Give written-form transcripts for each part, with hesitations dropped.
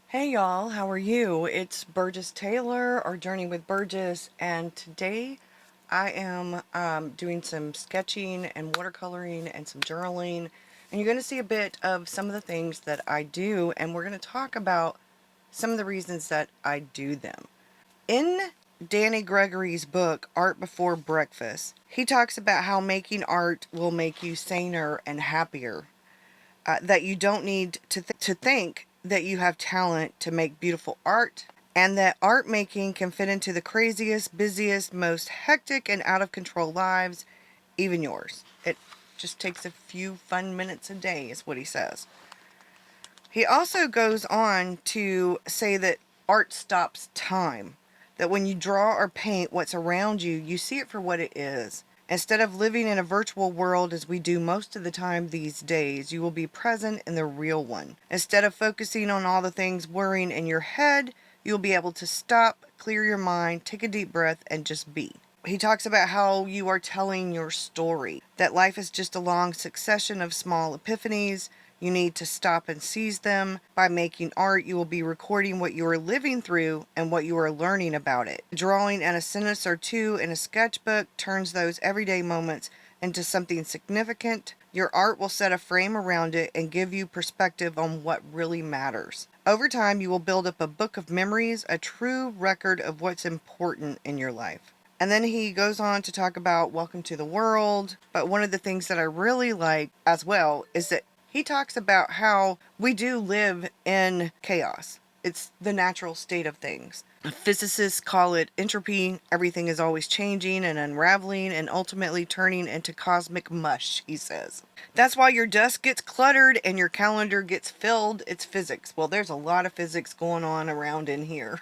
Hey y'all, how are you? It's Burgess Taylor or Journey with Burgess, and today I am doing some sketching and watercoloring and some journaling, and you're going to see a bit of some of the things that I do, and we're going to talk about some of the reasons that I do them. In Danny Gregory's book, Art Before Breakfast, he talks about how making art will make you saner and happier, that you don't need to think that you have talent to make beautiful art, and that art making can fit into the craziest, busiest, most hectic and out of control lives, even yours. It just takes a few fun minutes a day, is what he says. He also goes on to say that art stops time, that when you draw or paint what's around you, you see it for what it is. Instead of living in a virtual world as we do most of the time these days, you will be present in the real one. Instead of focusing on all the things worrying in your head, you'll be able to stop, clear your mind, take a deep breath, and just be. He talks about how you are telling your story, that life is just a long succession of small epiphanies. You need to stop and seize them. By making art, you will be recording what you are living through and what you are learning about it. Drawing in a sentence or two in a sketchbook turns those everyday moments into something significant. Your art will set a frame around it and give you perspective on what really matters. Over time, you will build up a book of memories, a true record of what's important in your life. And then he goes on to talk about welcome to the world. But one of the things that I really like as well is that he talks about how we do live in chaos. It's the natural state of things. Physicists call it entropy. Everything is always changing and unraveling and ultimately turning into cosmic mush, he says. That's why your desk gets cluttered and your calendar gets filled. It's physics. Well, there's a lot of physics going on around in here.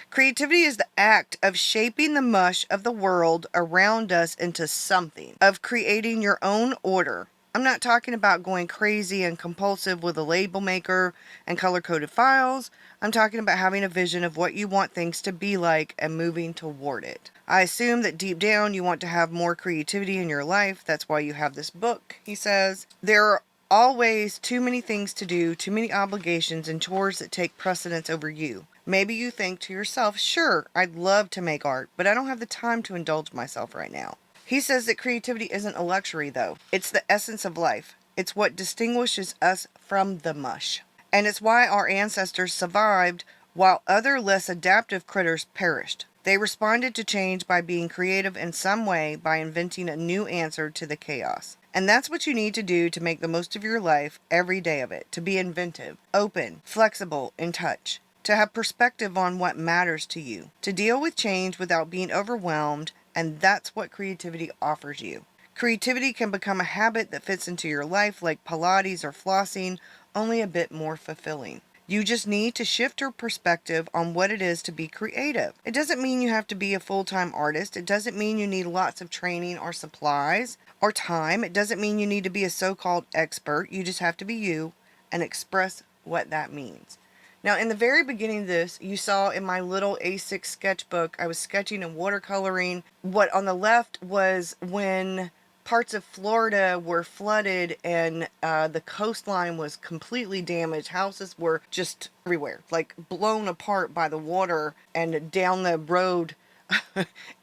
Creativity is the act of shaping the mush of the world around us into something, of creating your own order. I'm not talking about going crazy and compulsive with a label maker and color-coded files. I'm talking about having a vision of what you want things to be like and moving toward it. I assume that deep down you want to have more creativity in your life. That's why you have this book, he says. There are always too many things to do, too many obligations and chores that take precedence over you. Maybe you think to yourself, sure, I'd love to make art, but I don't have the time to indulge myself right now. He says that creativity isn't a luxury, though. It's the essence of life. It's what distinguishes us from the mush. And it's why our ancestors survived while other less adaptive critters perished. They responded to change by being creative in some way, by inventing a new answer to the chaos. And that's what you need to do to make the most of your life, every day of it. To be inventive, open, flexible, in touch. To have perspective on what matters to you. To deal with change without being overwhelmed. And that's what creativity offers you. Creativity can become a habit that fits into your life like Pilates or flossing, only a bit more fulfilling. You just need to shift your perspective on what it is to be creative. It doesn't mean you have to be a full-time artist. It doesn't mean you need lots of training or supplies or time. It doesn't mean you need to be a so-called expert. You just have to be you and express what that means. Now, in the very beginning of this, you saw in my little A6 sketchbook, I was sketching and watercoloring. What on the left was when parts of Florida were flooded and the coastline was completely damaged. Houses were just everywhere, like blown apart by the water and down the road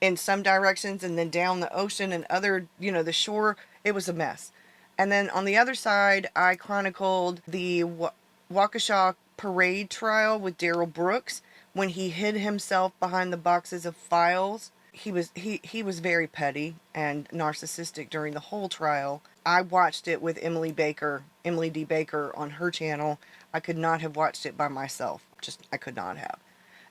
in some directions and then down the ocean and other, the shore. It was a mess. And then on the other side, I chronicled the Waukesha parade trial with Daryl Brooks when he hid himself behind the boxes of files. He was very petty and narcissistic during the whole trial. I watched it with Emily D. Baker on her channel. I could not have watched it by myself. I could not have.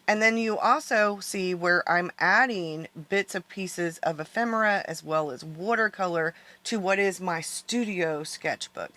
And then you also see where I'm adding bits of pieces of ephemera as well as watercolor to what is my studio sketchbook.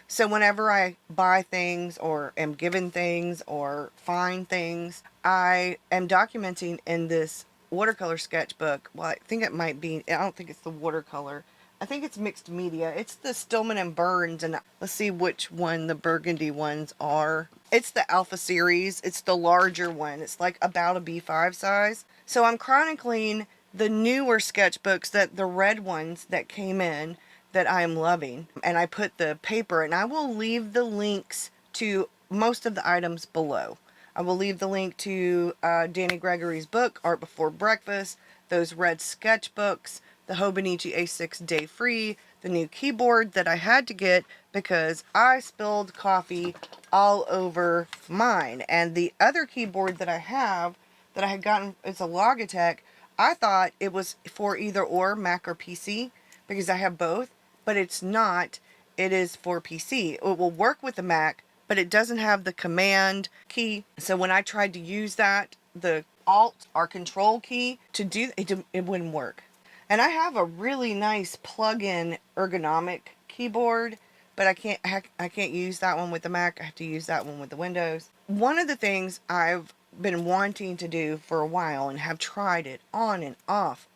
So whenever I buy things or am given things or find things, I am documenting in this watercolor sketchbook. Well, I think it might be, I don't think it's the watercolor. I think it's mixed media. It's the Stillman and Burns, and let's see which one the burgundy ones are. It's the Alpha series. It's the larger one. It's like about a B5 size. So I'm chronicling the newer sketchbooks, that the red ones that came in, that I am loving. And I put the paper, and I will leave the links to most of the items below. I will leave the link to Danny Gregory's book, Art Before Breakfast, those red sketchbooks, the Hobonichi A6 Day Free, the new keyboard that I had to get because I spilled coffee all over mine. And the other keyboard that I have that I had gotten, it's a Logitech. I thought it was for either or Mac or PC because I have both, but it's not. It is for PC. It will work with the Mac, but it doesn't have the command key. So when I tried to use that, the Alt or Control key to do it wouldn't work. And I have a really nice plug-in ergonomic keyboard, but I can't use that one with the Mac. I have to use that one with the Windows. One of the things I've been wanting to do for a while and have tried it on and off,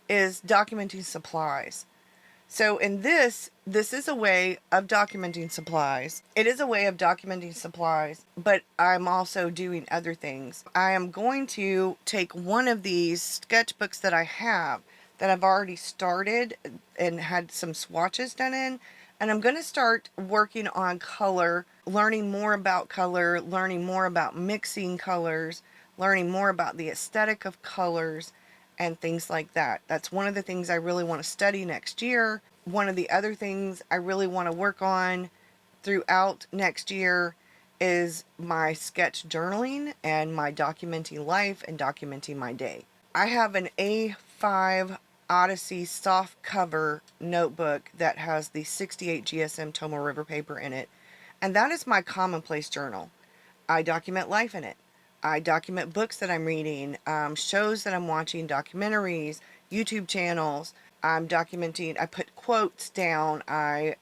is documenting supplies. So in this is a way of documenting supplies. It is a way of documenting supplies, but I'm also doing other things. I am going to take one of these sketchbooks that I have that I've already started and had some swatches done in, and I'm going to start working on color, learning more about color, learning more about mixing colors, learning more about the aesthetic of colors, and things like that. That's one of the things I really want to study next year. One of the other things I really want to work on throughout next year is my sketch journaling and my documenting life and documenting my day. I have an A5 Odyssey soft cover notebook that has the 68 GSM Tomo River paper in it, and that is my commonplace journal. I document life in it. I document books that I'm reading, shows that I'm watching, documentaries, YouTube channels. I'm documenting, I put quotes down. I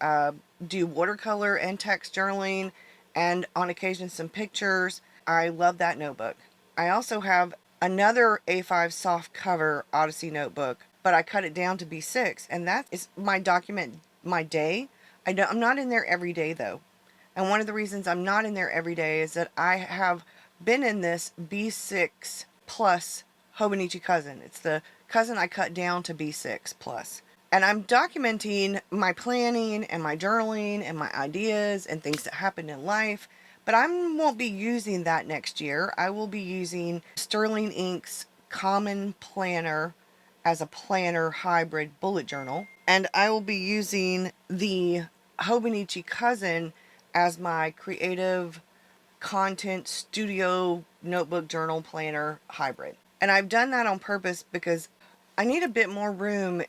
do watercolor and text journaling, and on occasion some pictures. I love that notebook. I also have another A5 soft cover Odyssey notebook, but I cut it down to B6, and that is my document, my day. I'm not in there every day though. And one of the reasons I'm not in there every day is that I have been in this B6 plus Hobonichi cousin. It's the cousin I cut down to B6 plus. And I'm documenting my planning and my journaling and my ideas and things that happen in life. But I won't be using that next year. I will be using Sterling Ink's Common Planner as a planner hybrid bullet journal. And I will be using the Hobonichi cousin as my creative content studio notebook journal planner hybrid. And I've done that on purpose because I need a bit more room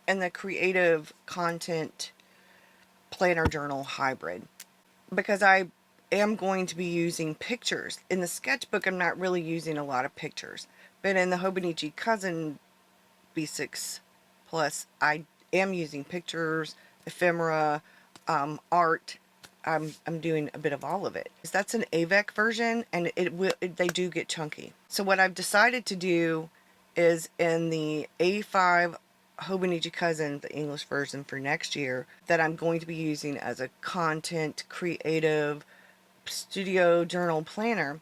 in the creative content planner journal hybrid, because I am going to be using pictures. In the sketchbook, I'm not really using a lot of pictures, but in the Hobonichi cousin B6 plus, I am using pictures, ephemera, art. I'm doing a bit of all of it. That's an AVEC version, and they do get chunky. So what I've decided to do is in the A5 Hobonichi cousin, the English version for next year, that I'm going to be using as a content creative studio journal planner,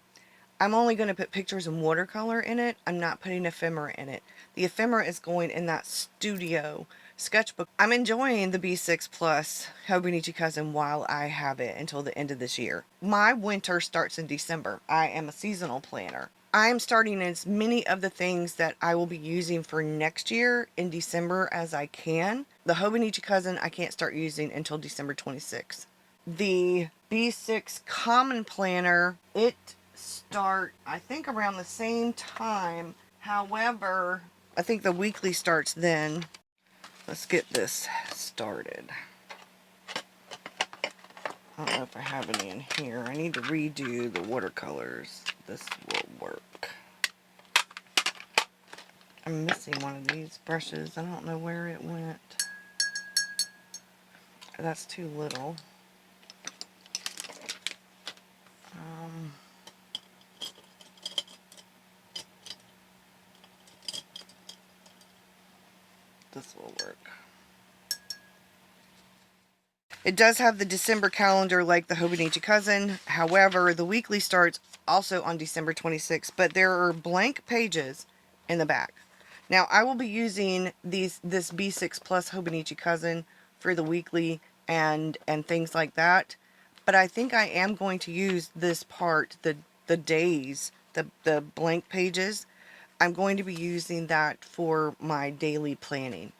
I'm only going to put pictures and watercolor in it. I'm not putting ephemera in it. The ephemera is going in that studio sketchbook. I'm enjoying the B6 Plus Hobonichi cousin while I have it until the end of this year. My winter starts in December. I am a seasonal planner. I am starting as many of the things that I will be using for next year in December as I can. The Hobonichi cousin I can't start using until December 26th. The B6 Common Planner, it start I think around the same time. However, I think the weekly starts then. Let's get this started. I don't know if I have any in here. I need to redo the watercolors. This will work. I'm missing one of these brushes. I don't know where it went. That's too little. This will work. It does have the December calendar like the Hobonichi cousin. However, the weekly starts also on December 26th, but there are blank pages in the back. Now, I will be using this B6 Plus Hobonichi cousin for the weekly and things like that, But I think I am going to use this part, the days, the blank pages. I'm going to be using that for my daily planning,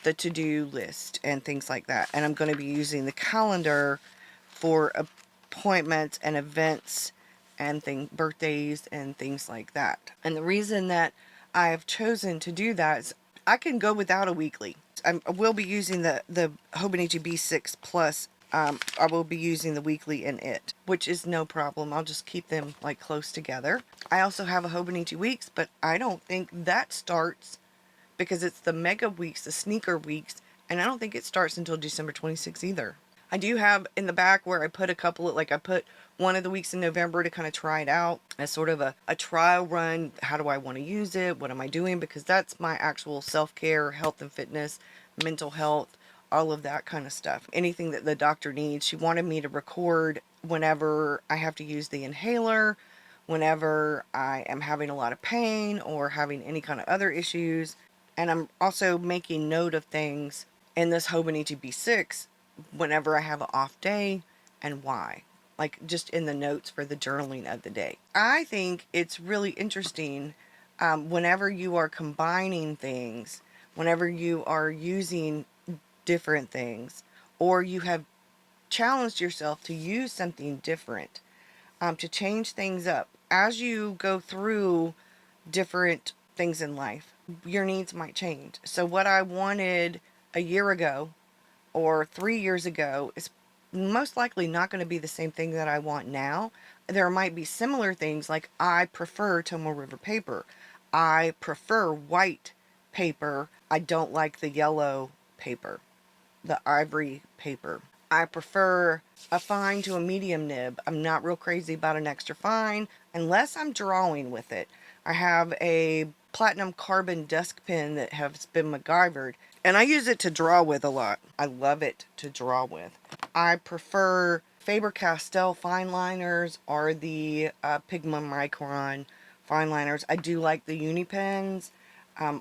the to-do list and things like that. And I'm going to be using the calendar for appointments and events and birthdays and things like that. And the reason that I have chosen to do that is I can go without a weekly. I will be using the Hobonichi B6 Plus. I will be using the weekly in it, which is no problem. I'll just keep them like close together. I also have a Hobonichi Weeks, but I don't think that starts because it's the mega weeks, the sneaker weeks, and I don't think it starts until December 26th either. I do have in the back where I put a couple of, like I put one of the weeks in November to kind of try it out as sort of a trial run. How do I want to use it? What am I doing? Because that's my actual self-care, health and fitness, mental health, all of that kind of stuff. Anything that the doctor needs. She wanted me to record whenever I have to use the inhaler, whenever I am having a lot of pain or having any kind of other issues. And I'm also making note of things in this Hobonichi B6 whenever I have an off day and why. Like just in the notes for the journaling of the day. I think it's really interesting whenever you are combining things, whenever you are using different things, or you have challenged yourself to use something different, to change things up. As you go through different things in life, your needs might change. So what I wanted a year ago or 3 years ago is most likely not going to be the same thing that I want now. There might be similar things, like I prefer Tomo River paper. I prefer white paper. I don't like the yellow paper, the ivory paper. I prefer a fine to a medium nib. I'm not real crazy about an extra fine unless I'm drawing with it. I have a platinum carbon desk pen that has been MacGyvered, and I use it to draw with a lot. I love it to draw with. I prefer Faber-Castell fine liners or the Pigma Micron fine liners. I do like the uni pens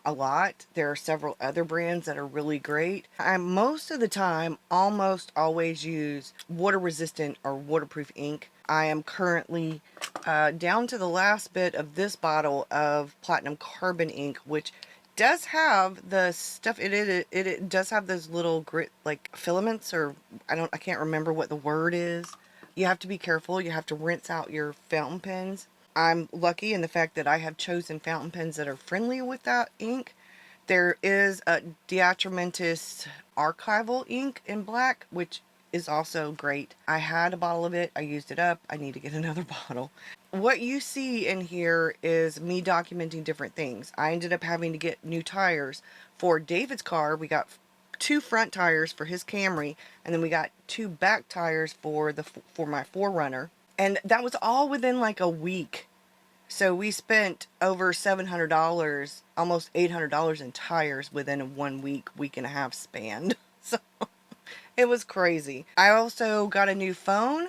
a lot. There are several other brands that are really great. I most of the time almost always use water resistant or waterproof ink. I am currently down to the last bit of this bottle of platinum carbon ink, which does have the stuff it does have those little grit like filaments, or I can't remember what the word is. You have to be careful. You have to rinse out your fountain pens. I'm lucky in the fact that I have chosen fountain pens that are friendly with that ink. There is a Diatramentis archival ink in black, which is also great. I had a bottle of it. I used it up. I need to get another bottle. What you see in here is me documenting different things. I ended up having to get new tires for David's car. We got 2 front tires for his Camry, and then we got 2 back tires for my 4Runner. And that was all within like a week. So we spent over $700, almost $800 in tires within a 1 week, week and a half span. So it was crazy. I also got a new phone.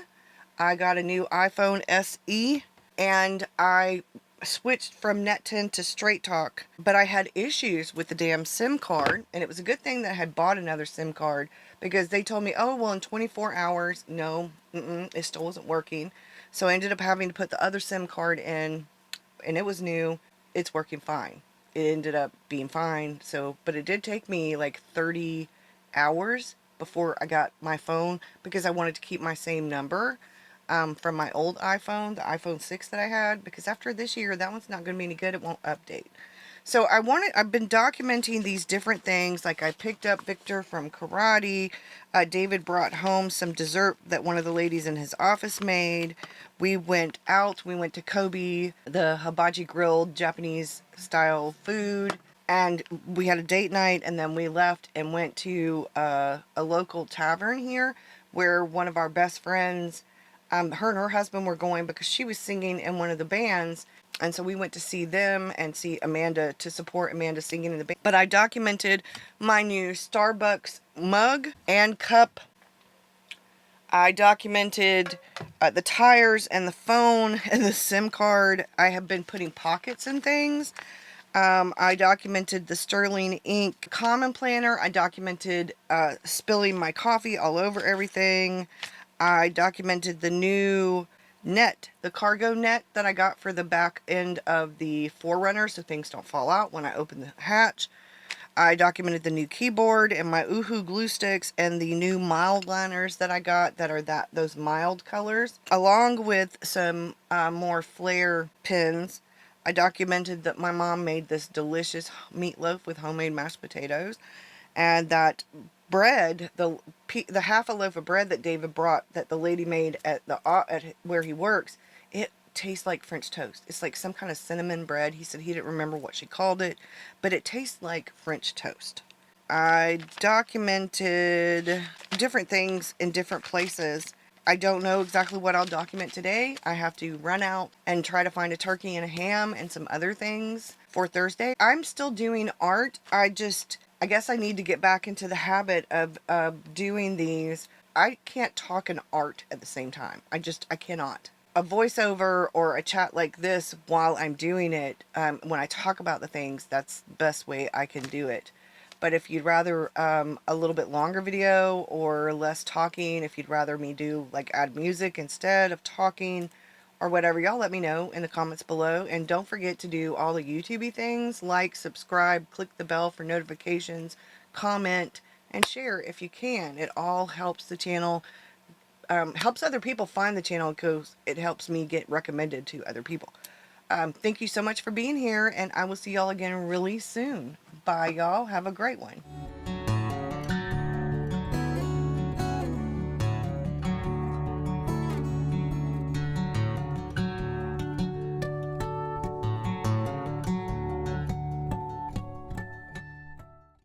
I got a new iPhone SE, and I switched from Net10 to Straight Talk, but I had issues with the damn SIM card, and it was a good thing that I had bought another SIM card, because they told me, oh, well, in 24 hours, no, it still wasn't working. So I ended up having to put the other SIM card in, and it was new. It's working fine. It ended up being fine. So, but it did take me like 30 hours before I got my phone, because I wanted to keep my same number from my old iPhone, the iPhone 6 that I had, because after this year, that one's not going to be any good. It won't update. So I've been documenting these different things. Like I picked up Victor from karate. David brought home some dessert that one of the ladies in his office made. We went out. We went to Kobe, the hibachi grilled Japanese style food. And we had a date night, and then we left and went to a local tavern here where one of our best friends, her and her husband were going because she was singing in one of the bands. And so we went to see them and see Amanda, to support Amanda singing in the band. But I documented my new Starbucks mug and cup. I documented the tires and the phone and the SIM card. I have been putting pockets in things. I documented the Sterling ink common planner. I documented spilling my coffee all over everything. I documented the new net, the cargo net that I got for the back end of the Forerunner so things don't fall out when I open the hatch. I documented the new keyboard and my Uhu glue sticks and the new mild liners that I got that are those mild colors, along with some more flare pins. I documented that my mom made this delicious meatloaf with homemade mashed potatoes, and that bread, the half a loaf of bread that David brought that the lady made at the at where he works, it tastes like French toast. It's like some kind of cinnamon bread. He said he didn't remember what she called it, but it tastes like French toast. I documented different things in different places. I don't know exactly what I'll document today. I have to run out and try to find a turkey and a ham and some other things for Thursday. I'm still doing art. I guess I need to get back into the habit of doing these. I can't talk and art at the same time. I cannot. A voiceover or a chat like this while I'm doing it, when I talk about the things, that's the best way I can do it. But if you'd rather a little bit longer video or less talking, if you'd rather me do like add music instead of talking or whatever, y'all let me know in the comments below. And don't forget to do all the YouTubey things, like, subscribe, click the bell for notifications, comment, and share if you can. It all helps the channel, helps other people find the channel because it helps me get recommended to other people. Thank you so much for being here, and I will see y'all again really soon. Bye, y'all. Have a great one.